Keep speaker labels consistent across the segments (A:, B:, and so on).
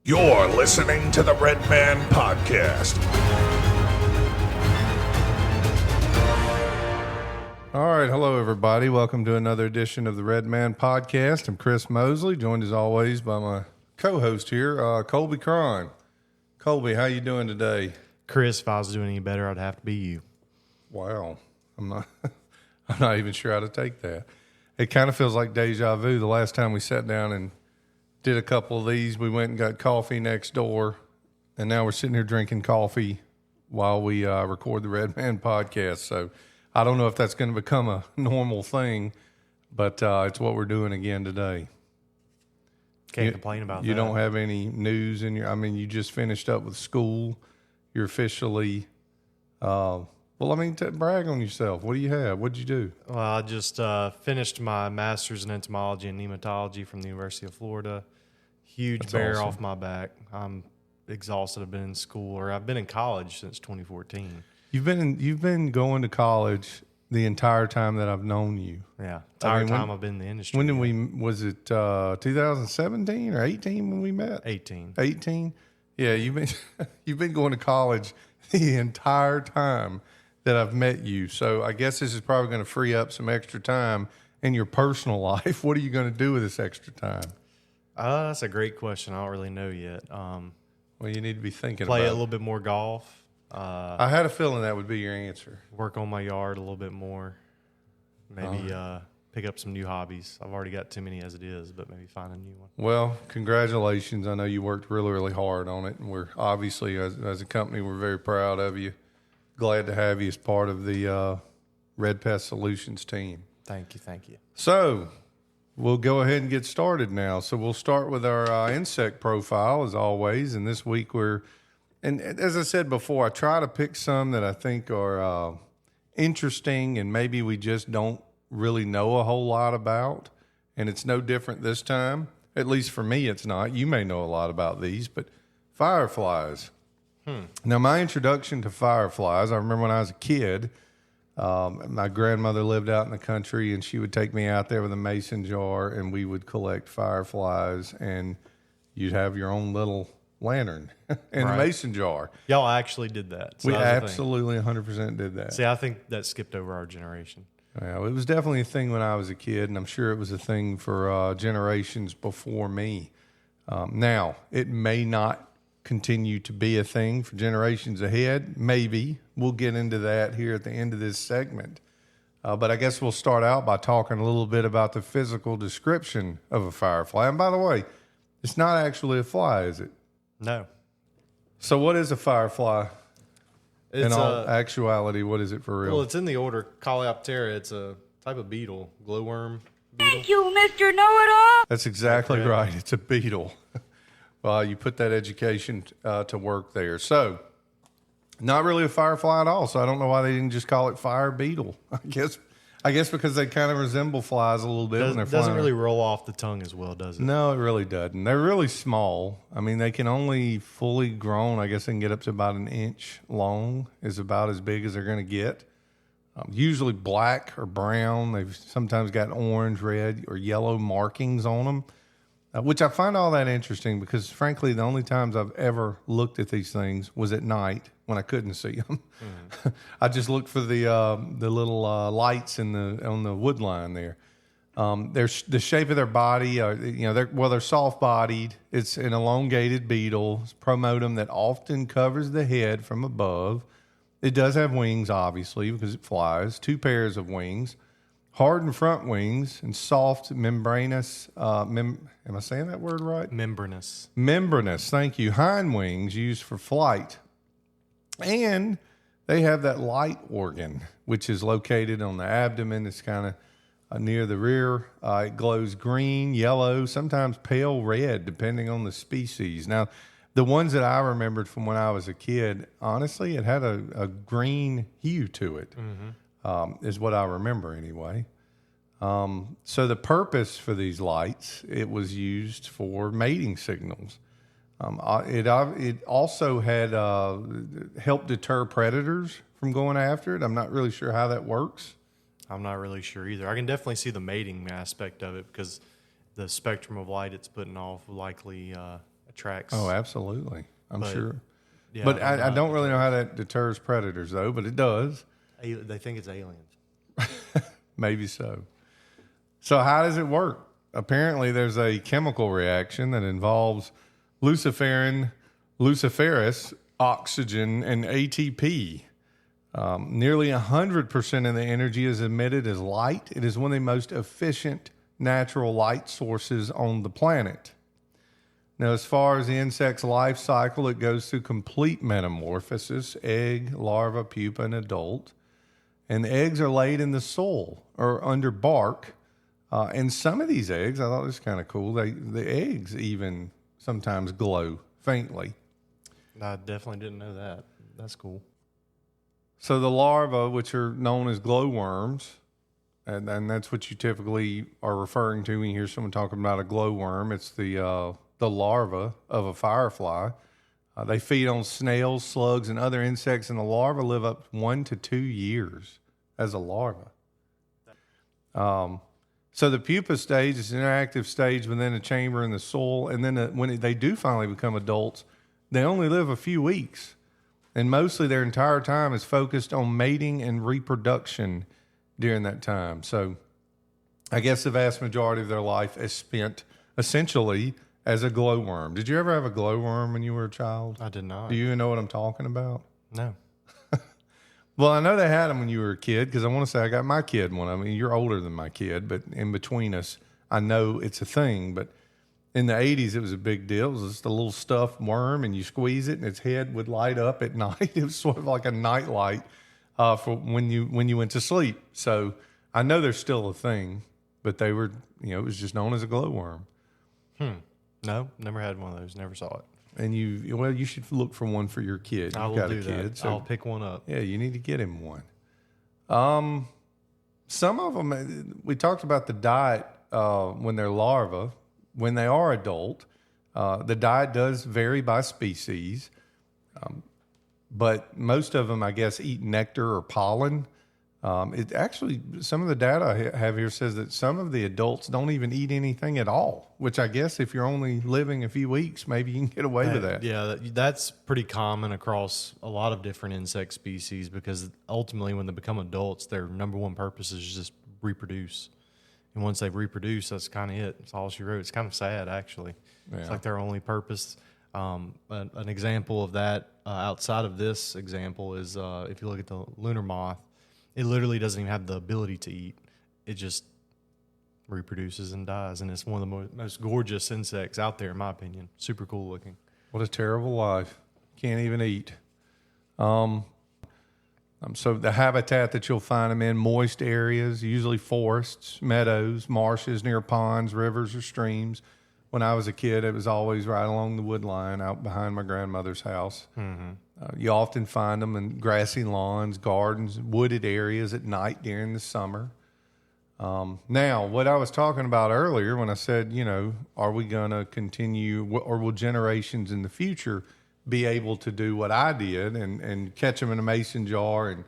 A: You're listening to the Red Man Podcast.
B: All right, hello everybody. Welcome to another edition of the Red Man Podcast. I'm Chris Mosley, joined as always by my co-host here, Kolby Cron. Kolby, how you doing today?
C: Chris, if I was doing any better, I'd have to be you.
B: Wow, I'm not even sure how to take that. It kind of feels like deja vu. The last time we sat down and did a couple of these, we went and got coffee next door, and now we're sitting here drinking coffee while we record the Red Man Podcast. So I don't know if that's going to become a normal thing, but it's what we're doing again today.
C: Can't complain about that.
B: You don't have any news in your, you just finished up with school. You're officially, brag on yourself. What do you have? What'd you do?
C: Well, I just finished my master's in entomology and nematology from the University of Florida. Huge
B: That's
C: bear
B: awesome.
C: off my back. I'm exhausted. I've been in school, or I've been in college since 2014.
B: You've been going to college the entire time that I've known you.
C: Yeah, entire time I've been in the industry.
B: When did was it 2017 or 18 when we met?
C: 18.
B: 18? Yeah, you've been going to college the entire time that I've met you. So I guess this is probably going to free up some extra time in your personal life. What are you going to do with this extra time?
C: That's a great question. I don't really know yet.
B: Well, you need to be thinking
C: Play
B: about
C: a little bit more golf.
B: I had a feeling that would be your answer.
C: Work on my yard a little bit more. Maybe pick up some new hobbies. I've already got too many as it is, but maybe find a new one.
B: Well, congratulations. I know you worked really, really hard on it. And we're obviously, as a company, we're very proud of you. Glad to have you as part of the Red Pest Solutions team.
C: Thank you.
B: So we'll go ahead and get started now. So we'll start with our insect profile as always. And this week and as I said before, I try to pick some that I think are interesting and maybe we just don't really know a whole lot about. And it's no different this time. At least for me, it's not. You may know a lot about these, but fireflies. Now, my introduction to fireflies, I remember when I was a kid, my grandmother lived out in the country and she would take me out there with a mason jar and we would collect fireflies and you'd have your own little lantern in a mason jar.
C: Y'all actually did that. So
B: we
C: that was
B: absolutely 100% did that.
C: See, I think that skipped over our generation.
B: Well, it was definitely a thing when I was a kid, and I'm sure it was a thing for generations before me. Now, it may not continue to be a thing for generations ahead. Maybe. We'll get into that here at the end of this segment. But I guess we'll start out by talking a little bit about the physical description of a firefly. And by the way, it's not actually a fly, is it?
C: No.
B: So what is a firefly?
C: It's
B: in all actuality, what is it for real?
C: Well, it's in the order Coleoptera. It's a type of beetle, glowworm beetle.
D: Thank you, Mr. Know-It-all.
B: That's exactly right. It's a beetle. Well, you put that education to work there. So, not really a firefly at all. So I don't know why they didn't just call it fire beetle. I guess because they kind of resemble flies a little bit when they're flying.
C: Doesn't really roll off the tongue as well, does it?
B: No, it really doesn't. They're really small. They can only fully grown, I guess they can get up to about an inch long, is about as big as they're going to get. Usually black or brown. They've sometimes got orange, red, or yellow markings on them, which I find all that interesting because, frankly, the only times I've ever looked at these things was at night when I couldn't see them. Mm. I just looked for the little lights on the wood line there. The shape of their body, they're soft-bodied. It's an elongated beetle. It's promotum that often covers the head from above. It does have wings, obviously, because it flies. 2 pairs of wings. Hardened front wings and soft membranous, am I saying that word right?
C: Membranous.
B: Membranous, thank you. Hind wings used for flight. And they have that light organ, which is located on the abdomen. It's kind of near the rear. It glows green, yellow, sometimes pale red, depending on the species. Now, the ones that I remembered from when I was a kid, honestly, it had a green hue to it. Mm-hmm. Is what I remember anyway. So the purpose for these lights, it was used for mating signals. It also had helped deter predators from going after it. I'm not really sure how that works.
C: I'm not really sure either. I can definitely see the mating aspect of it because the spectrum of light it's putting off will likely attracts.
B: Oh, absolutely. I'm
C: But,
B: sure.
C: Yeah,
B: But I
C: not
B: don't really know how that deters predators, though, but it does.
C: They think it's aliens.
B: Maybe so. So how does it work? Apparently, there's a chemical reaction that involves luciferase, oxygen, and ATP. Nearly 100% of the energy is emitted as light. It is one of the most efficient natural light sources on the planet. Now, as far as the insect's life cycle, it goes through complete metamorphosis: egg, larva, pupa, and adult. And the eggs are laid in the soil or under bark. And some of these eggs, I thought this was kind of cool, the eggs even sometimes glow faintly.
C: I definitely didn't know that. That's cool.
B: So the larvae, which are known as glowworms, and that's what you typically are referring to when you hear someone talking about a glowworm. It's the larva of a firefly. They feed on snails, slugs, and other insects, and the larvae live up 1 to 2 years as a larva. So the pupa stage is an interactive stage within a chamber in the soil, and then when they do finally become adults, they only live a few weeks, and mostly their entire time is focused on mating and reproduction during that time. So I guess the vast majority of their life is spent essentially as a glowworm. Did you ever have a glowworm when you were a child?
C: I did not.
B: Do you even know what I'm talking about?
C: No.
B: Well, I know they had them when you were a kid, because I want to say I got my kid one. I mean, you're older than my kid, but in between us, I know it's a thing. But in the 80s, it was a big deal. It was just a little stuffed worm, and you squeeze it, and its head would light up at night. It was sort of like a night light for when you went to sleep. So I know they're still a thing, but they were, it was just known as a glowworm.
C: No, never had one of those. Never saw it.
B: And you should look for one for your kid.
C: I
B: You've
C: will
B: got
C: do
B: a kid,
C: that.
B: so
C: I'll pick one up.
B: yeah, you need to get him one. Some of them, we talked about the diet when they're larvae. When they are adult, the diet does vary by species, but most of them, I guess, eat nectar or pollen. It actually, some of the data I have here says that some of the adults don't even eat anything at all, which I guess if you're only living a few weeks, maybe you can get away with that.
C: Yeah, that's pretty common across a lot of different insect species, because ultimately when they become adults, their number one purpose is just reproduce. And once they've reproduced, that's kind of it. That's all she wrote. It's kind of sad, actually.
B: Yeah.
C: It's like their only purpose. An example of that outside of this example is if you look at the lunar moth, it literally doesn't even have the ability to eat. It just reproduces and dies. And it's one of the most gorgeous insects out there, in my opinion. Super cool looking.
B: What a terrible life. Can't even eat. So the habitat that you'll find them in, moist areas, usually forests, meadows, marshes near ponds, rivers, or streams. When I was a kid, it was always right along the wood line out behind my grandmother's house. Mm-hmm. You often find them in grassy lawns, gardens, wooded areas at night during the summer. Now, what I was talking about earlier when I said, are we going to continue, or will generations in the future be able to do what I did and catch them in a mason jar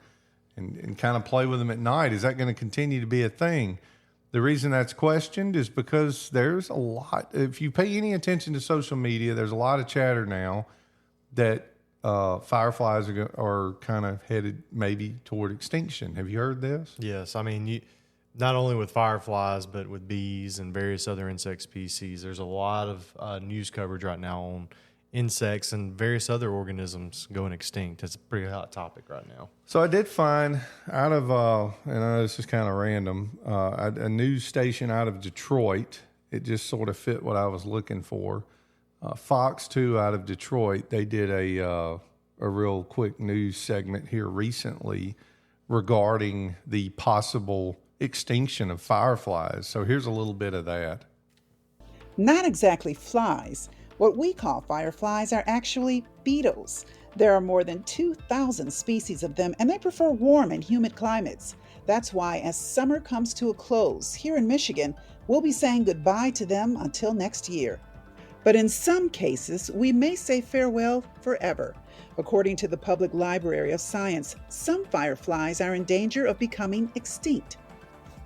B: and kind of play with them at night? Is that going to continue to be a thing? The reason that's questioned is because there's a lot. If you pay any attention to social media, there's a lot of chatter now that fireflies are kind of headed maybe toward extinction. Have you heard this?
C: Yes. I mean, not only with fireflies, but with bees and various other insect species, there's a lot of news coverage right now on insects and various other organisms going extinct. It's a pretty hot topic right now.
B: So I did find out of, and I know this is kind of random, a news station out of Detroit. It just sort of fit what I was looking for. Fox 2 out of Detroit, they did a real quick news segment here recently regarding the possible extinction of fireflies. So here's a little bit of that.
E: Not exactly flies. What we call fireflies are actually beetles. There are more than 2,000 species of them, and they prefer warm and humid climates. That's why as summer comes to a close here in Michigan, we'll be saying goodbye to them until next year. But in some cases, we may say farewell forever. According to the Public Library of Science, some fireflies are in danger of becoming extinct.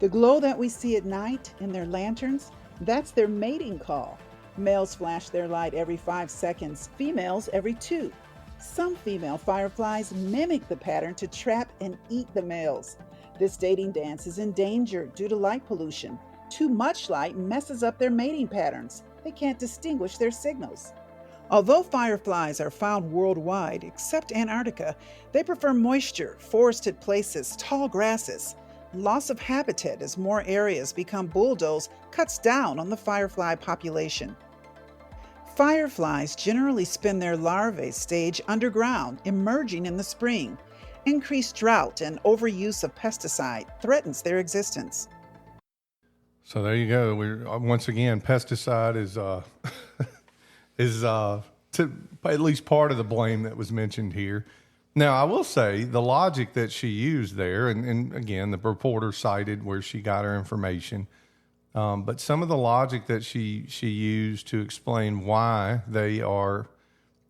E: The glow that we see at night in their lanterns, that's their mating call. Males flash their light every 5 seconds, females every 2. Some female fireflies mimic the pattern to trap and eat the males. This dating dance is endangered due to light pollution. Too much light messes up their mating patterns. They can't distinguish their signals. Although fireflies are found worldwide, except Antarctica, they prefer moisture, forested places, tall grasses. Loss of habitat as more areas become bulldozed cuts down on the firefly population. Fireflies generally spend their larvae stage underground, emerging in the spring. Increased drought and overuse of pesticide threatens their existence.
B: So there you go. Once again, pesticide is to at least part of the blame that was mentioned here. Now, I will say the logic that she used there, and again, the reporter cited where she got her information, but some of the logic that she used to explain why they are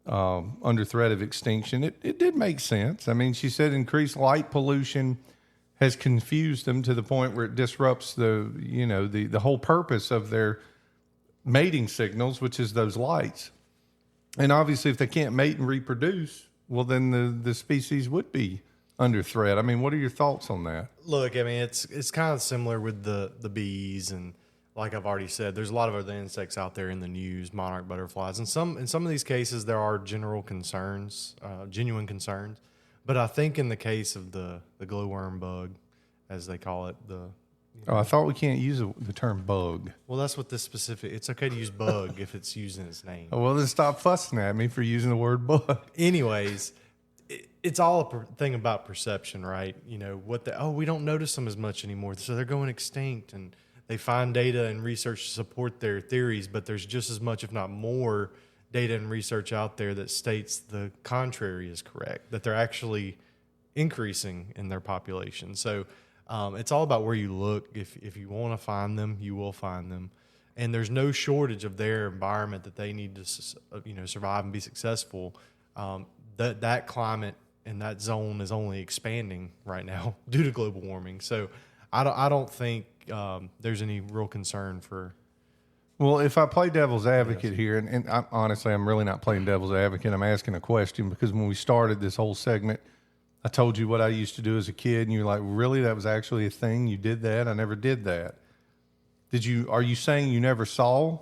B: under threat of extinction, it did make sense. I mean, she said increased light pollution has confused them to the point where it disrupts the whole purpose of their mating signals, which is those lights. And obviously, if they can't mate and reproduce, well, then the species would be under threat. I mean, what are your thoughts on that?
C: Look, I mean, it's kind of similar with the bees, and like I've already said, there's a lot of other insects out there in the news, monarch butterflies, and in some of these cases there are general concerns, genuine concerns. But I think in the case of the glowworm bug, as they call it,
B: I thought we can't use the term bug.
C: well, that's what this specific. It's okay to use bug if it's using its name.
B: Oh, well, then stop fussing at me for using the word bug.
C: Anyways, it's all a thing about perception, right? You know we don't notice them as much anymore, so they're going extinct, and they find data and research to support their theories, but there's just as much, if not more, data and research out there that states the contrary is correct, that they're actually increasing in their population. So it's all about where you look. If you want to find them, you will find them. And there's no shortage of their environment that they need to survive and be successful. That climate and that zone is only expanding right now due to global warming. So I don't think there's any real concern for.
B: Well, if I play devil's advocate here, and honestly, I'm really not playing devil's advocate. I'm asking a question because when we started this whole segment, I told you what I used to do as a kid, and you're like, really? That was actually a thing? You did that? I never did that. Are you saying you never saw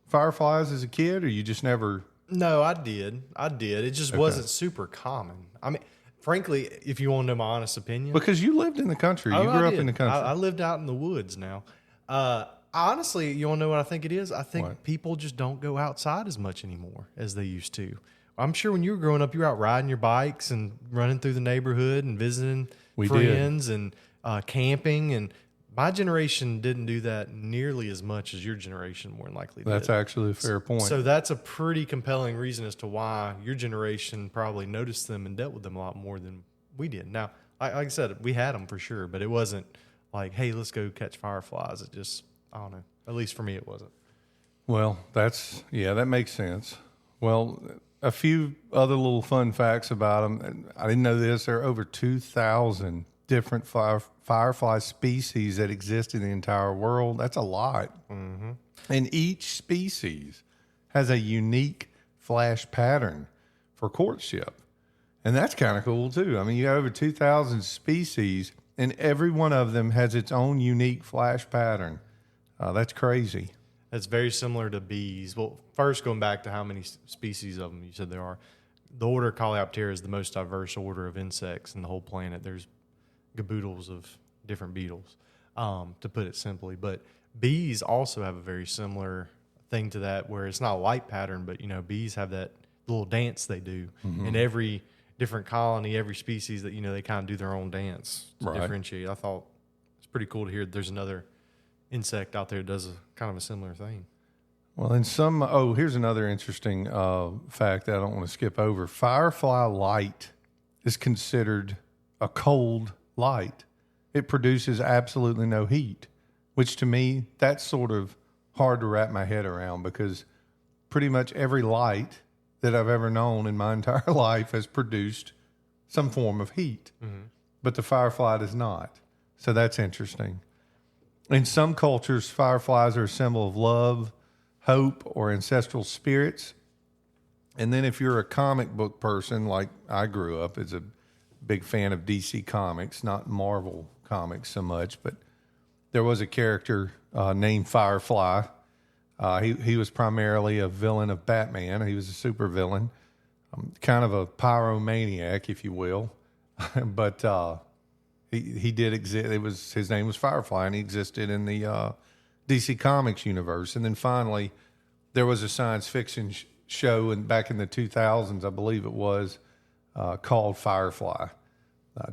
B: fireflies as a kid, or you just never?
C: No, I did. It just wasn't super common. I mean, frankly, if you want to know my honest opinion.
B: Because you lived in the country. You grew up in the country.
C: I lived out in the woods now. Honestly, you want to know what I think it is? I think people just don't go outside as much anymore as they used to. I'm sure when you were growing up, you were out riding your bikes and running through the neighborhood and visiting friends and camping. And my generation didn't do that nearly as much as your generation more than likely did.
B: That's actually a fair point.
C: So that's a pretty compelling reason as to why your generation probably noticed them and dealt with them a lot more than we did. Now, like I said, we had them for sure, but it wasn't like, hey, let's go catch fireflies. It just, I don't know. At least for me, it wasn't.
B: Well, that makes sense. Well, a few other little fun facts about them. I didn't know this. There are over 2,000 different firefly species that exist in the entire world. That's a lot. Mm-hmm. And each species has a unique flash pattern for courtship. And that's kind of cool, too. I mean, you got over 2,000 species, and every one of them has its own unique flash pattern. That's crazy.
C: That's very similar to bees. Well, first, going back to how many species of them you said there are. The order Coleoptera is the most diverse order of insects in the whole planet. There's gaboodles of different beetles, to put it simply. But bees also have a very similar thing to that, where it's not a light pattern, but, bees have that little dance they do. Mm-hmm. And every different colony, every species that, they kind of do their own dance to differentiate. I thought it's pretty cool to hear there's another insect out there that does kind of a similar thing.
B: Well, here's another interesting fact that I don't want to skip over. Firefly light is considered a cold light. It produces absolutely no heat, which to me, that's sort of hard to wrap my head around, because pretty much every light that I've ever known in my entire life has produced some form of heat, but the firefly does not. So that's interesting. In some cultures, fireflies are a symbol of love, hope, or ancestral spirits. And then if you're a comic book person, like I grew up as a big fan of DC Comics, not Marvel Comics so much, but there was a character named Firefly. He was primarily a villain of Batman. He was a super villain, kind of a pyromaniac, if you will. But he did exist. His name was Firefly, and he existed in the DC Comics universe. And then finally, there was a science fiction show back in the 2000s, I believe it was, called Firefly.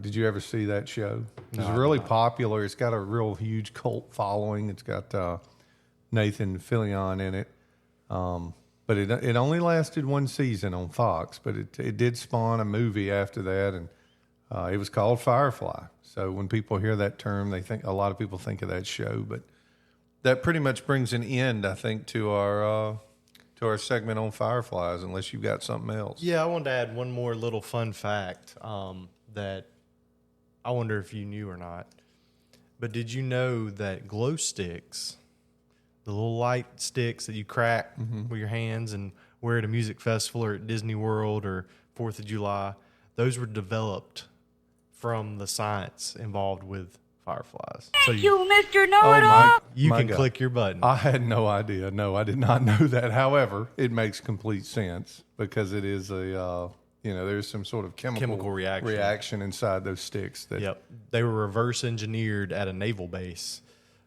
B: Did you ever see that show? It was really popular. It's got a real huge cult following. It's got Nathan Fillion in it. But it only lasted one season on Fox, but it did spawn a movie after that, and it was called Firefly. So when people hear that term, a lot of people think of that show. But that pretty much brings an end, I think, to our segment on Fireflies, unless you've got something else.
C: Yeah, I wanted to add one more little fun fact that I wonder if you knew or not. But did you know that glow sticks, the little light sticks that you crack with your hands and wear at a music festival or at Disney World or 4th of July, those were developed from the science involved with fireflies. So
D: You, Mr. Know-It-All.
C: you
B: my
C: can
B: God.
C: click your button.
B: I had no idea. No, I did not know that. However, it makes complete sense because it is there's some sort of chemical reaction inside those sticks.
C: Yep. They were reverse engineered at a naval base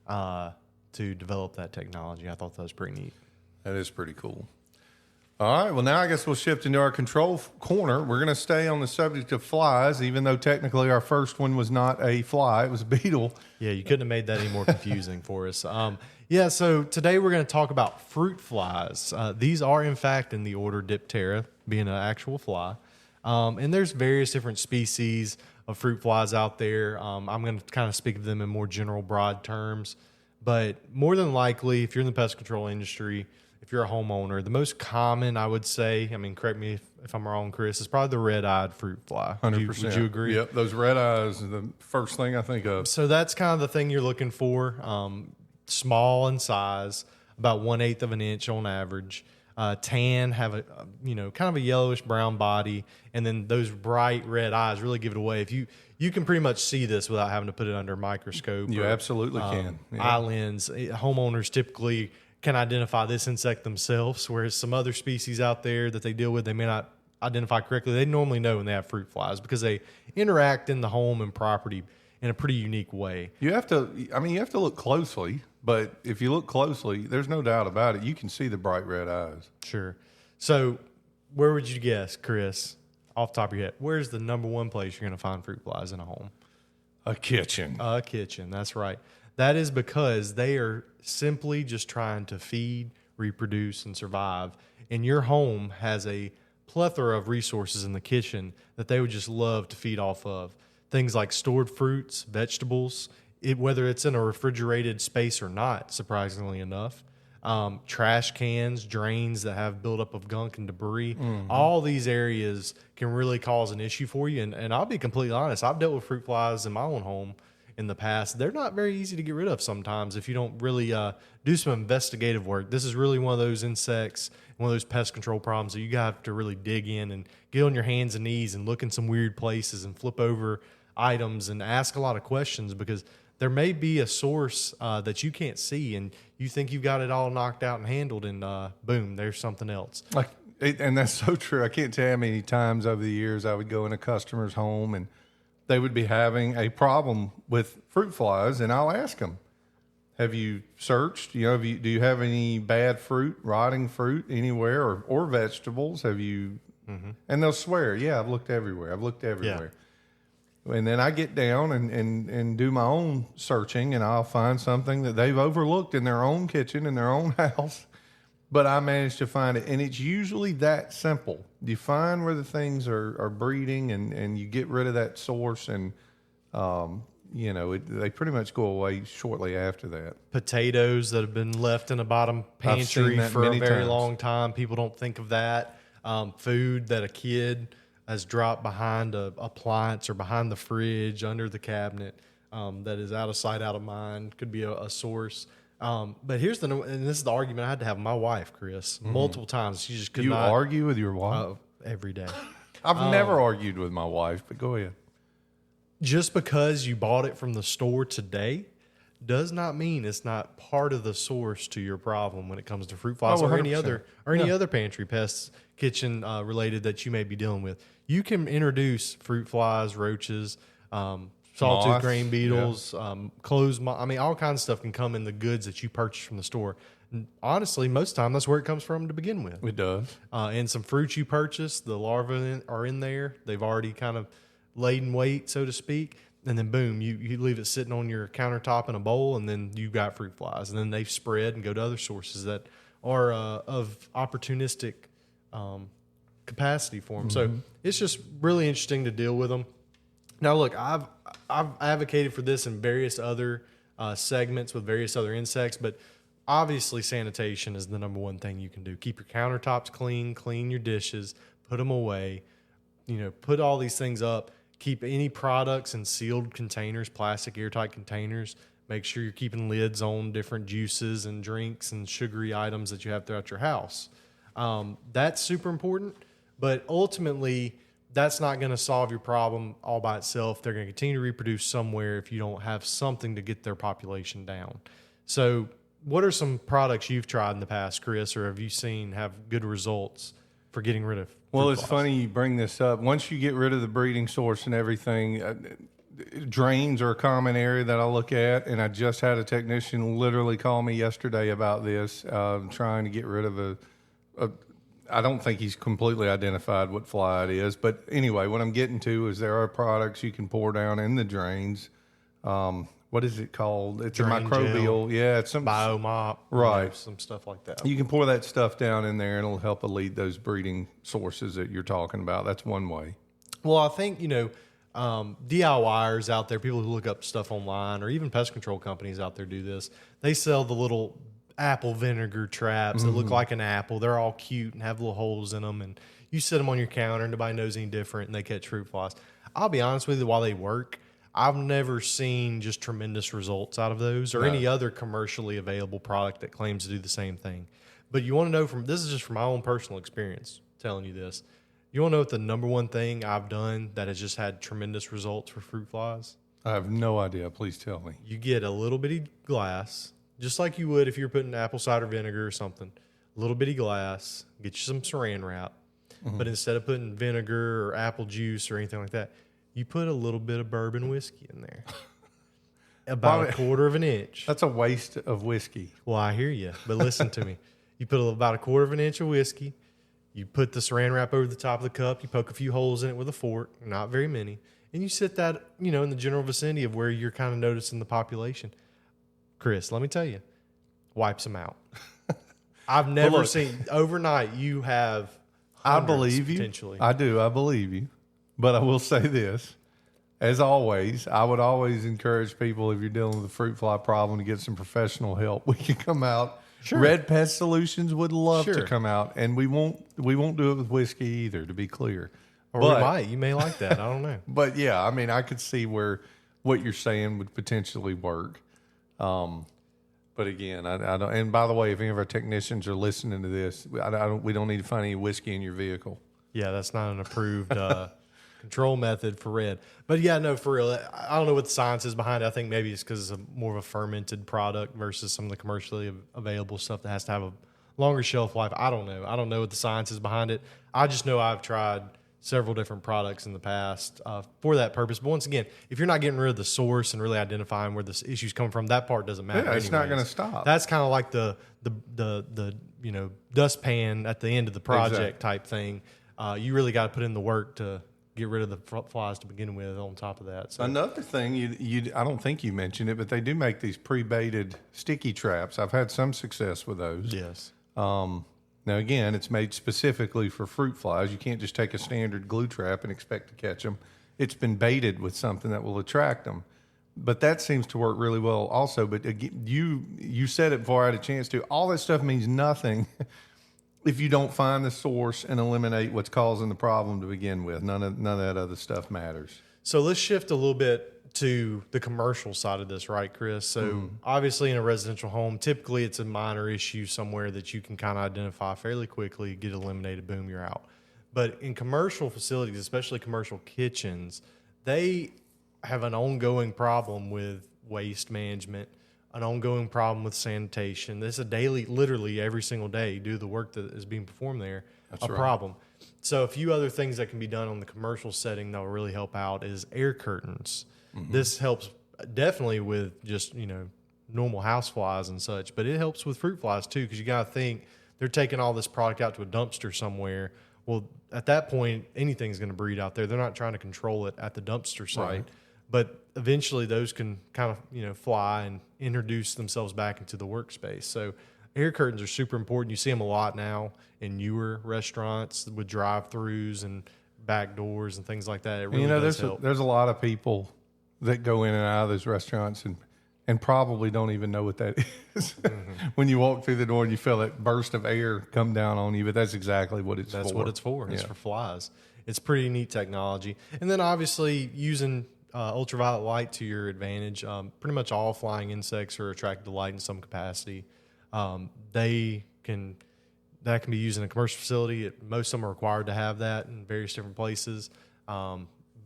C: to develop that technology. I thought that was pretty neat.
B: That is pretty cool. All right. Well, now I guess we'll shift into our control corner. We're going to stay on the subject of flies, even though technically our first one was not a fly. It was a beetle.
C: Yeah, you couldn't have made that any more confusing for us. So today we're going to talk about fruit flies. These are, in fact, in the order Diptera, being an actual fly. And there's various different species of fruit flies out there. I'm going to kind of speak of them in more general, broad terms. But more than likely, if you're in the pest control industry, if you're a homeowner, the most common, I would say, correct me if I'm wrong, Chris, is probably the red-eyed fruit fly.
B: 100%.
C: Would you agree?
B: Yep, those red eyes are the first thing I think of.
C: So that's kind of the thing you're looking for. Small in size, about 1/8 of an inch on average. Tan, have a kind of a yellowish brown body, and then those bright red eyes really give it away. If you can pretty much see this without having to put it under a microscope.
B: You absolutely can. Yeah.
C: Eye lens. Homeowners typically can identify this insect themselves, whereas some other species out there that they deal with, they may not identify correctly. They normally know when they have fruit flies because they interact in the home and property in a pretty unique way.
B: You have to look closely, but if you look closely, there's no doubt about it. You can see the bright red eyes.
C: Sure. So where would you guess, Chris, off the top of your head, where's the number one place you're going to find fruit flies in a home?
B: A kitchen.
C: A kitchen, that's right. That is because they are simply just trying to feed, reproduce, and survive. And your home has a plethora of resources in the kitchen that they would just love to feed off of. Things like stored fruits, vegetables, whether it's in a refrigerated space or not, surprisingly enough. Trash cans, drains that have buildup of gunk and debris. Mm-hmm. All these areas can really cause an issue for you. And I'll be completely honest, I've dealt with fruit flies in my own home in the past. They're not very easy to get rid of sometimes if you don't really do some investigative work. This is really one of those insects, one of those pest control problems that you have to really dig in and get on your hands and knees and look in some weird places and flip over items and ask a lot of questions, because there may be a source that you can't see and you think you've got it all knocked out and handled, and boom, there's something else.
B: And that's so true. I can't tell you how many times over the years I would go in a customer's home and they would be having a problem with fruit flies, and I'll ask them, have you searched? Do you have any bad fruit, rotting fruit anywhere, or vegetables? Have you? Mm-hmm. And they'll swear, yeah, I've looked everywhere. Yeah. And then I get down and do my own searching, and I'll find something that they've overlooked in their own kitchen, in their own house. But I managed to find it, and it's usually that simple. You find where the things are breeding, and you get rid of that source, and they pretty much go away shortly after that. Potatoes
C: that have been left in a bottom pantry for a very long time. People don't think of that. Food that a kid has dropped behind a appliance or behind the fridge, under the cabinet, that is out of sight, out of mind, could be a source. But here's and this is the argument I had to have with my wife, Chris, multiple times. She just could
B: You
C: not
B: argue with your wife?
C: every day.
B: I've never argued with my wife, but go ahead.
C: Just because you bought it from the store today does not mean it's not part of the source to your problem when it comes to fruit flies or any
B: 100%.
C: other pantry pests, kitchen related that you may be dealing with. You can introduce fruit flies, roaches, sawtooth
B: Moths,
C: grain beetles, clothes. I mean, all kinds of stuff can come in the goods that you purchase from the store. And honestly, most of the time that's where it comes from to begin with.
B: It does.
C: And some fruits you purchase, the larvae are in there. They've already kind of laid in weight, so to speak. And then boom, you leave it sitting on your countertop in a bowl, and then you've got fruit flies. And then they've spread and go to other sources that are of opportunistic capacity for them. So it's just really interesting to deal with them. Now, look, I've advocated for this in various other segments with various other insects, but obviously sanitation is the number one thing you can do. Keep your countertops clean your dishes, put them away, put all these things up. Keep any products in sealed containers, plastic airtight containers. Make sure you're keeping lids on different juices and drinks and sugary items that you have throughout your house. That's super important, but ultimately that's not going to solve your problem all by itself. They're going to continue to reproduce somewhere if you don't have something to get their population down. So what are some products you've tried in the past, Chris, or have you seen have good results for getting rid of?
B: Well, it's funny you bring this up. Once you get rid of the breeding source and everything, drains are a common area that I look at. And I just had a technician literally call me yesterday about this, trying to get rid of I don't think he's completely identified what fly it is. But anyway, what I'm getting to is there are products you can pour down in the drains. What is it called? It's
C: Drain
B: a microbial.
C: gel,
B: Yeah, it's some
C: biomop,
B: right.
C: Some stuff like that.
B: You can pour that stuff down in there, and it'll help elite those breeding sources that you're talking about. That's one way.
C: Well, I think, DIYers out there, people who look up stuff online, or even pest control companies out there do this. They sell the little apple vinegar traps that look like an apple. They're all cute and have little holes in them, and you set them on your counter, and nobody knows any different, and they catch fruit flies. I'll be honest with you, while they work, I've never seen just tremendous results out of those or any other commercially available product that claims to do the same thing. But you want to know this is just from my own personal experience telling you this. You want to know what the number one thing I've done that has just had tremendous results for fruit flies?
B: I have no idea. Please tell me.
C: You get a little bitty glass, just like you would if you were putting apple cider vinegar or something. A little bitty glass, get you some saran wrap. But instead of putting vinegar or apple juice or anything like that, you put a little bit of bourbon whiskey in there. About a quarter of an inch.
B: That's a waste of whiskey.
C: Well, I hear you, but listen to me. You put about a quarter of an inch of whiskey. You put the saran wrap over the top of the cup. You poke a few holes in it with a fork, not very many. And you sit that, in the general vicinity of where you're kind of noticing the population. Chris, let me tell you, wipes them out. I've never seen, overnight, you have
B: I believe you.
C: Potentially.
B: I do. I believe you. But I will say this. As always, I would always encourage people, if you're dealing with a fruit fly problem, to get some professional help. We can come out.
C: Sure.
B: Red Pest Solutions would love
C: Sure.
B: to come out, and we won't do it with whiskey either, to be clear.
C: Or we might. You may like that. I don't know.
B: But yeah, I mean, I could see where what you're saying would potentially work. But again, I don't. And by the way, if any of our technicians are listening to this, we don't need to find any whiskey in your vehicle.
C: Yeah, that's not an approved control method for red. But yeah, no, for real. I don't know what the science is behind it. I think maybe it's because it's more of a fermented product versus some of the commercially available stuff that has to have a longer shelf life. I don't know. I don't know what the science is behind it. I just know I've tried several different products in the past for that purpose. But once again, if you're not getting rid of the source and really identifying where this issue's coming from, that part doesn't matter.
B: Yeah, it's not
C: anyways.
B: going to stop.
C: That's kind of like the dustpan at the end of the project
B: Exactly.
C: type thing. You really got to put in the work to get rid of the flies to begin with on top of that. So
B: Another thing, I don't think you mentioned it, but they do make these pre-baited sticky traps. I've had some success with those.
C: yes.
B: Now, again, it's made specifically for fruit flies. You can't just take a standard glue trap and expect to catch them. It's been baited with something that will attract them. But that seems to work really well also. But again, you said it before I had a chance to. All that stuff means nothing if you don't find the source and eliminate what's causing the problem to begin with. None of that other stuff matters.
C: So let's shift a little bit to the commercial side of this, right, Chris? So obviously in a residential home, typically it's a minor issue somewhere that you can kind of identify fairly quickly, get eliminated, boom, you're out. But in commercial facilities, especially commercial kitchens, they have an ongoing problem with waste management, an ongoing problem with sanitation. This is a daily, literally every single day, due to the work that is being performed there, problem. So a few other things that can be done on the commercial setting that will really help out is air curtains. This helps definitely with just, normal house flies and such, but it helps with fruit flies too, because you got to think they're taking all this product out to a dumpster somewhere. Well, at that point, anything's going to breed out there. They're not trying to control it at the dumpster site,
B: Right.
C: but eventually those can kind of, fly and introduce themselves back into the workspace. So air curtains are super important. You see them a lot now in newer restaurants with drive-throughs and back doors and things like that. It really does help.
B: There's a lot of people that go in and out of those restaurants and probably don't even know what that is. When you walk through the door and you feel that burst of air come down on you, but that's exactly what it's for.
C: That's what it's for. It's
B: Yeah.
C: for flies. It's pretty neat technology. And then obviously using ultraviolet light to your advantage. Pretty much all flying insects are attracted to light in some capacity. That can be used in a commercial facility. Most of them are required to have that in various different places.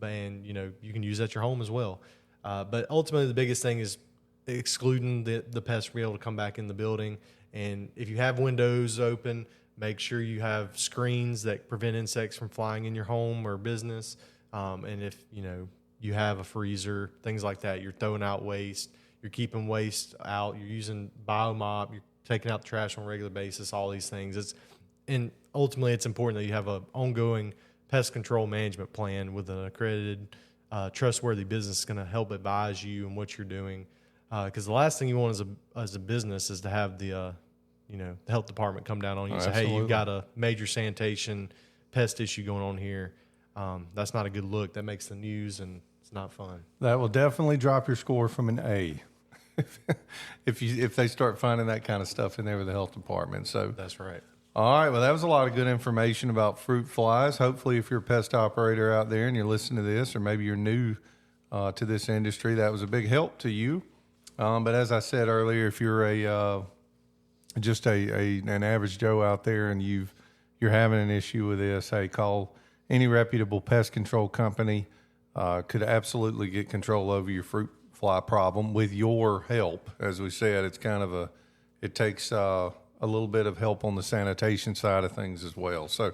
C: And you can use that at your home as well. But ultimately, the biggest thing is excluding the pests from being able to come back in the building. And if you have windows open, make sure you have screens that prevent insects from flying in your home or business. And if you have a freezer, things like that, you're throwing out waste, you're keeping waste out, you're using biomop, you're taking out the trash on a regular basis, all these things. And ultimately, it's important that you have an ongoing pest control management plan with an accredited, trustworthy business that's going to help advise you and what you're doing. Because the last thing you want as a business is to have the health department come down on you and say, hey, you've got a major sanitation pest issue going on here. That's not a good look. That makes the news, and it's not fun.
B: That will definitely drop your score from an A if they start finding that kind of stuff in there with the health department. So
C: That's right.
B: all right, well, that was a lot of good information about fruit flies. Hopefully, if you're a pest operator out there and you're listening to this, or maybe you're new to this industry, that was a big help to you. But as I said earlier, if you're an average Joe out there and you're having an issue with this, hey, call any reputable pest control company. Could absolutely get control over your fruit fly problem with your help. As we said, it's kind of it takes a little bit of help on the sanitation side of things as well. So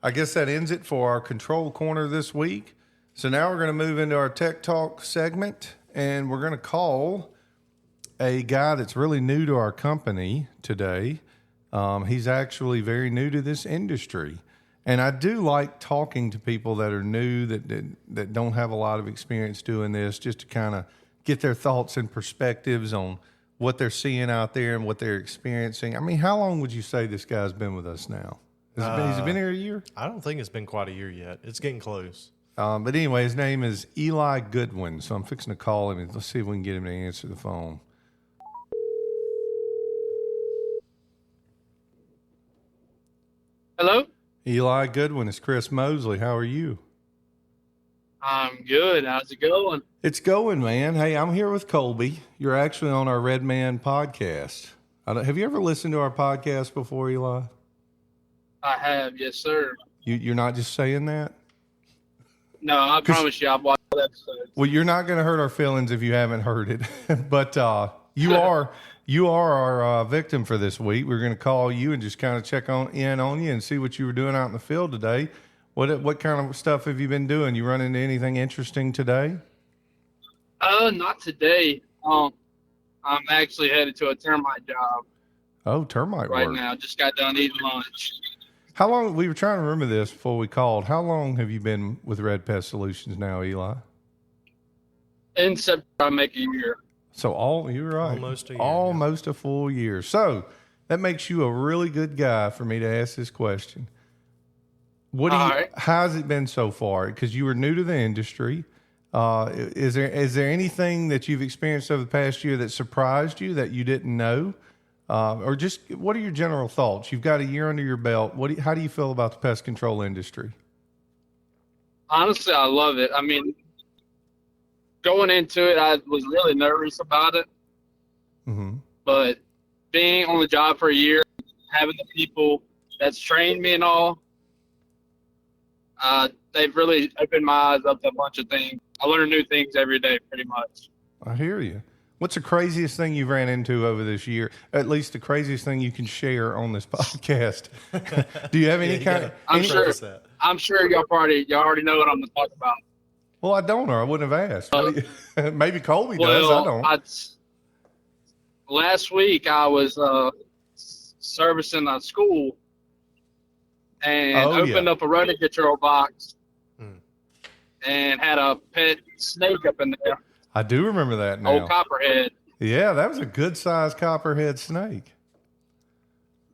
B: I guess that ends it for our control corner this week. So now we're going to move into our Tech Talk segment, and we're going to call a guy that's really new to our company today. He's actually very new to this industry. And I do like talking to people that are new, that don't have a lot of experience doing this, just to kind of get their thoughts and perspectives on what they're seeing out there and what they're experiencing. I mean, how long would you say this guy's been with us now? Has he been here a year?
C: I don't think it's been quite a year yet. It's getting close.
B: But anyway, his name is Eli Goodwin. So I'm fixing to call him and let's see if we can get him to answer the phone.
F: Hello?
B: Eli Goodwin, it's Chris Mosley. How are you?
F: I'm good. How's it going?
B: It's going, man. Hey, I'm here with Kolby. You're actually on our Red Man podcast. Have you ever listened to our podcast before, Eli?
F: I have, yes, sir.
B: You're not just saying that?
F: No, I promise you I've watched all episodes.
B: Well, you're not going to hurt our feelings if you haven't heard it. But you are our victim for this week. We're going to call you and just kind of check in on you and see what you were doing out in the field today. What kind of stuff have you been doing? You run into anything interesting today?
F: Not today. I'm actually headed to a termite job
B: Oh, termite
F: right
B: work.
F: now. Just got done eating lunch.
B: How long? We were trying to remember this before we called. How long have you been with Red Pest Solutions now, Eli?
F: In September, I make a year.
B: So you're right.
C: Almost a year,
B: Almost a full year. So that makes you a really good guy for me to ask this question. How's it been so far? Because you were new to the industry. Is there anything that you've experienced over the past year that surprised you that you didn't know? Or just what are your general thoughts? You've got a year under your belt. How do you feel about the pest control industry?
F: Honestly, I love it. I mean, going into it, I was really nervous about it.
B: Mm-hmm.
F: But being on the job for a year, having the people that's trained me and all, they've really opened my eyes up to a bunch of things. I learn new things every day, pretty much.
B: I hear you. What's the craziest thing you've ran into over this year? At least the craziest thing you can share on this podcast. Do you have any kind of?
F: I'm sure y'all already know what I'm going to talk about.
B: Well, I don't, or I wouldn't have asked. Maybe Kolby does. I don't.
F: Last week I was servicing a school and opened up a rodent control box and had a pet snake up in there.
B: I do remember that now.
F: Old copperhead.
B: Yeah, that was a good sized copperhead snake.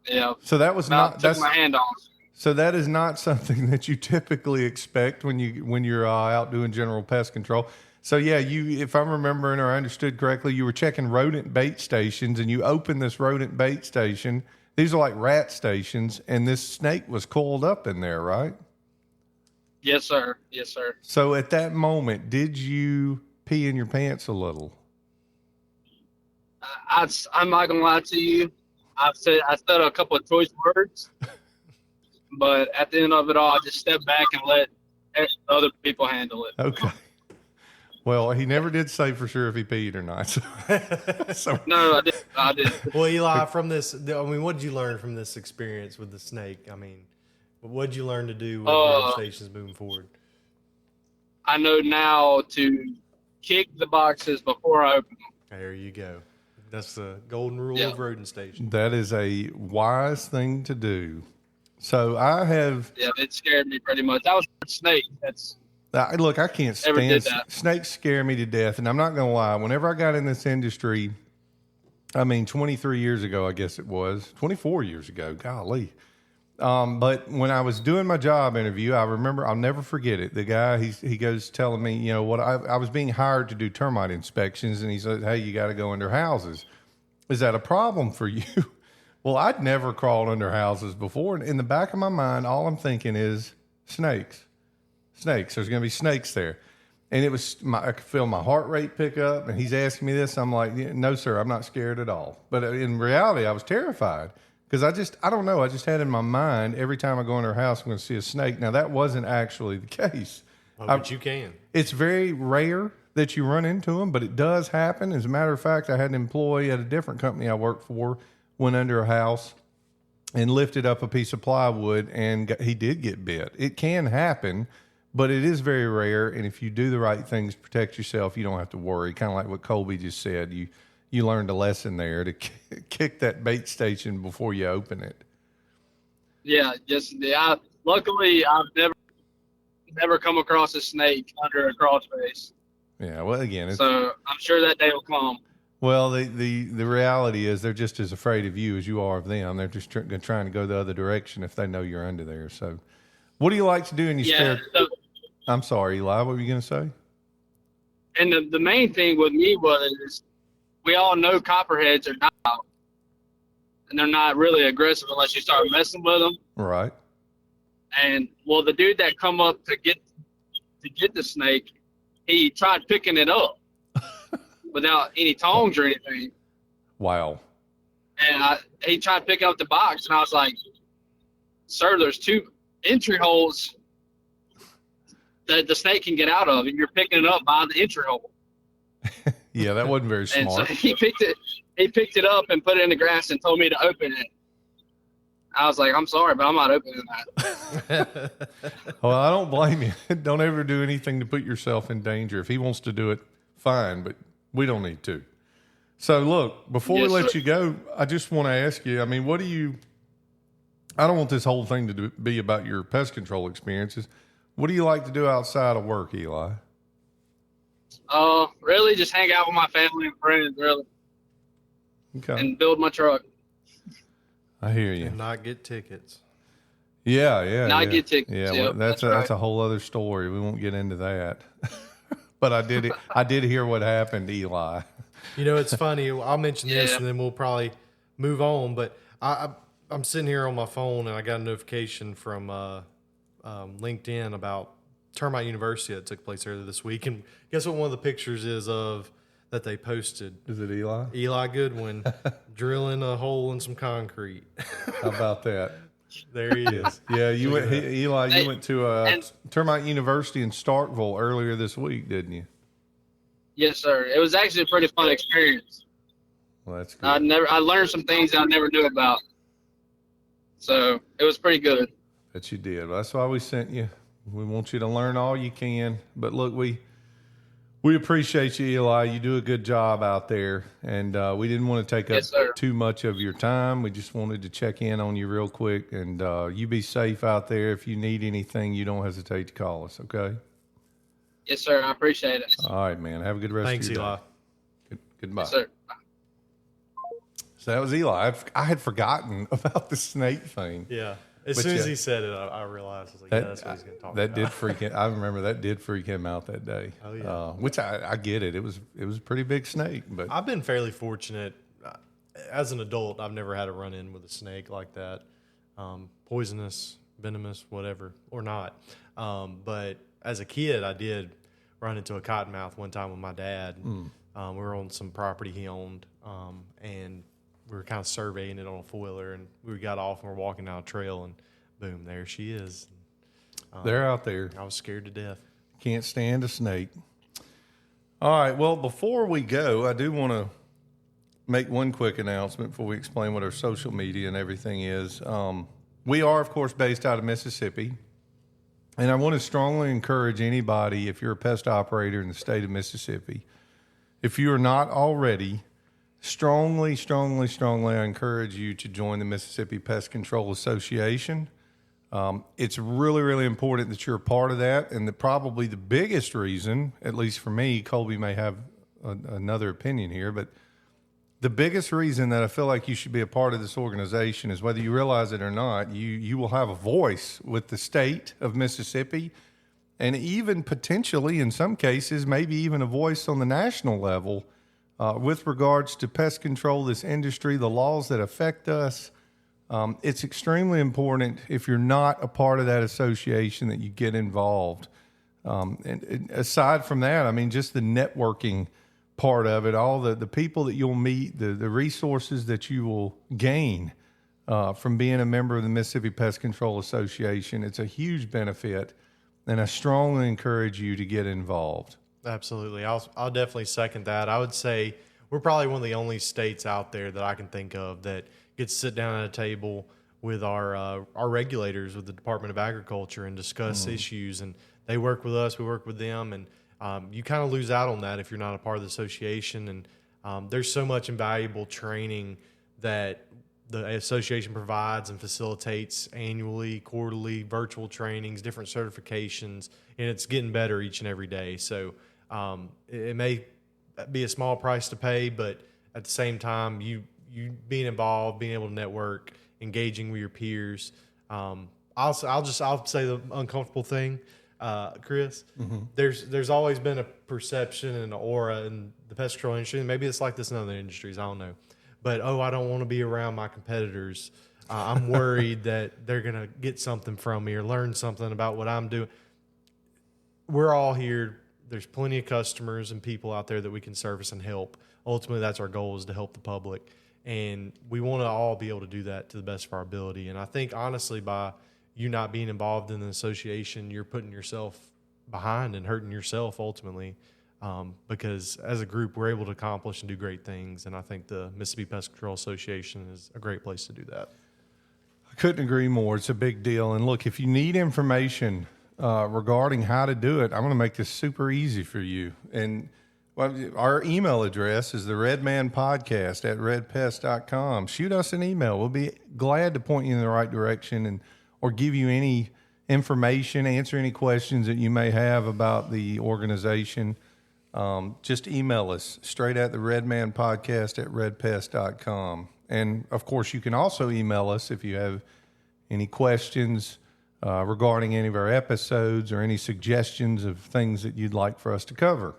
F: Yeah.
B: So that was not.
F: Took my hand off.
B: So that is not something that you typically expect when you're out doing general pest control. So yeah, if I'm remembering or I understood correctly, you were checking rodent bait stations, and you opened this rodent bait station. These are like rat stations, and this snake was coiled up in there, right?
F: Yes, sir. Yes, sir.
B: So at that moment, did you pee in your pants a little?
F: I'm not gonna lie to you. I said a couple of choice words, but at the end of it all, I just stepped back and let other people handle it.
B: Okay. Well, he never did say for sure if he peed or not. So.
F: No, I did.
C: Well, Eli, from this, what did you learn from this experience with the snake? I mean, what did you learn to do with radio stations moving forward?
F: I know now to kick the boxes before I open them.
C: There you go. That's the golden rule of rodent station.
B: That is a wise thing to do. So I have.
F: Yeah, it scared me pretty much. That was a snake.
B: Look, I can't stand snakes. Scare me to death, and I'm not gonna lie. Whenever I got in this industry, 23 years ago, I guess it was 24 years ago. Golly. But when I was doing my job interview, I remember, I'll never forget it. The guy, he goes telling me, what I was being hired to do termite inspections, and he said, "Hey, you got to go under houses. Is that a problem for you?" Well, I'd never crawled under houses before. And in the back of my mind, all I'm thinking is snakes. Snakes. There's going to be snakes there. And I could feel my heart rate pick up, and he's asking me this. I'm like, "No, sir, I'm not scared at all." But in reality, I was terrified because I don't know. I just had in my mind every time I go into a house, I'm going to see a snake. Now, that wasn't actually the case.
C: But you can.
B: It's very rare that you run into them, but it does happen. As a matter of fact, I had an employee at a different company I worked for, went under a house and lifted up a piece of plywood, and he did get bit. It can happen. But it is very rare, and if you do the right things, protect yourself, you don't have to worry. Kind of like what Kolby just said. You learned a lesson there to kick that bait station before you open it.
F: Yeah, just luckily I've never come across a snake under a crawl space.
B: Yeah, well, again,
F: so I'm sure that day will come.
B: Well, the reality is they're just as afraid of you as you are of them. They're just trying to go the other direction if they know you're under there. So, what do you like to do in your spare? I'm sorry, Eli. What were you going to say?
F: And the main thing with me was we all know copperheads are not, and they're not really aggressive unless you start messing with them.
B: Right.
F: And well, the dude that come up to get the snake, he tried picking it up without any tongs or anything.
B: Wow.
F: And he tried picking up the box, and I was like, "Sir, there's 2 entry holes that the snake can get out of, and you're picking it up by the entry hole."
B: Yeah, that wasn't very smart.
F: And so he picked it up and put it in the grass and told me to open it. I was like, "I'm sorry, but I'm not opening that."
B: Well, I don't blame you. Don't ever do anything to put yourself in danger. If he wants to do it, fine, but we don't need to. So look, before we let you go, I just want to ask you, I don't want this whole thing to be about your pest control experiences. What do you like to do outside of work, Eli?
F: Really just hang out with my family and friends, really.
B: Okay.
F: And build my truck.
B: I hear you.
C: And not get tickets.
B: Yeah.
F: Not get tickets.
B: Yeah,
F: yep,
B: that's a whole other story. We won't get into that. But I did hear what happened, Eli.
C: It's funny. I'll mention this and then we'll probably move on. But I'm sitting here on my phone and I got a notification from LinkedIn about Termite University that took place earlier this week. And guess what one of the pictures is of that they posted?
B: Is it Eli?
C: Eli Goodwin drilling a hole in some concrete.
B: How about that?
C: There he is.
B: Yeah, Eli, you went to Termite University in Starkville earlier this week, didn't you?
F: Yes, sir. It was actually a pretty fun experience.
B: Well, that's good.
F: I learned some things I never knew about. So it was pretty good.
B: That you did. Well, that's why we sent you. We want you to learn all you can. But look, we appreciate you, Eli. You do a good job out there, and we didn't want to take up too much of your time. We just wanted to check in on you real quick, and you be safe out there. If you need anything, you don't hesitate to call us, okay?
F: Yes, sir. I appreciate it.
B: All right, man. Have a good rest
C: Thanks,
B: of your
C: Eli.
B: day. Goodbye.
F: Yes, sir. Bye.
B: So that was Eli. I had forgotten about the snake thing.
C: Yeah. As soon as he said it, I realized. I was like, yeah, that's what he's going to talk about.
B: That did freak him. I remember that did freak him out that day.
C: Oh, yeah.
B: Which I get it. It was a pretty big snake. But
C: I've been fairly fortunate. As an adult, I've never had a run-in with a snake like that. Poisonous, venomous, whatever, or not. But as a kid, I did run into a cottonmouth one time with my dad. We were on some property he owned, and we were kind of surveying it on a four-wheeler, and we got off and we're walking down a trail, and boom, there she is.
B: They're out there.
C: I was scared to death.
B: Can't stand a snake. All right. Well, before we go, I do want to make one quick announcement before we explain what our social media and everything is. We are, of course, based out of Mississippi. And I want to strongly encourage anybody, if you're a pest operator in the state of Mississippi, if you are not already, strongly, I encourage you to join the Mississippi Pest Control Association. It's really, really important that you're a part of that. And probably the biggest reason, at least for me, Kolby may have another opinion here, but the biggest reason that I feel like you should be a part of this organization is, whether you realize it or not, you will have a voice with the state of Mississippi, and even potentially, in some cases, maybe even a voice on the national level with regards to pest control, this industry, the laws that affect us. It's extremely important, if you're not a part of that association, that you get involved. And aside from that, I mean, just the networking part of it, all the people that you'll meet, the resources that you will gain from being a member of the Mississippi Pest Control Association, it's a huge benefit, and I strongly encourage you to get involved.
C: Absolutely. I'll definitely second that. I would say we're probably one of the only states out there that I can think of that gets to sit down at a table with our regulators, with the Department of Agriculture, and discuss issues. And they work with us, we work with them, and you kind of lose out on that if you're not a part of the association. And there's so much invaluable training that the association provides and facilitates annually, quarterly, virtual trainings, different certifications, and it's getting better each and every day. So it may be a small price to pay, but at the same time, you being involved, being able to network, engaging with your peers. I'll say the uncomfortable thing, Chris. There's always been a perception and an aura in the pest control industry, and maybe it's like this in other industries, I don't know. But, I don't want to be around my competitors. I'm worried that they're going to get something from me or learn something about what I'm doing. We're all here. There's plenty of customers and people out there that we can service and help. Ultimately, that's our goal, is to help the public. And we want to all be able to do that to the best of our ability. And I think, honestly, by you not being involved in the association, you're putting yourself behind and hurting yourself ultimately, because as a group, we're able to accomplish and do great things. And I think the Mississippi Pest Control Association is a great place to do that.
B: I couldn't agree more. It's a big deal. And look, if you need information regarding how to do it, I'm going to make this super easy for you. And our email address is the redmanpodcast@redpest.com. Shoot us an email. We'll be glad to point you in the right direction or give you any information, answer any questions that you may have about the organization. Just email us straight at the redmanpodcast@redpest.com. And of course, you can also email us if you have any questions regarding any of our episodes or any suggestions of things that you'd like for us to cover.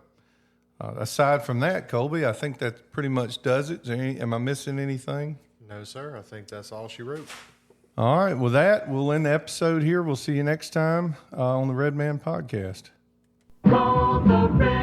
B: Aside from that, Kolby, I think that pretty much does it. Am I missing anything?
C: No, sir. I think that's all she wrote.
B: All right. With that, we'll end the episode here. We'll see you next time on the Red Man Podcast.
G: Call the Red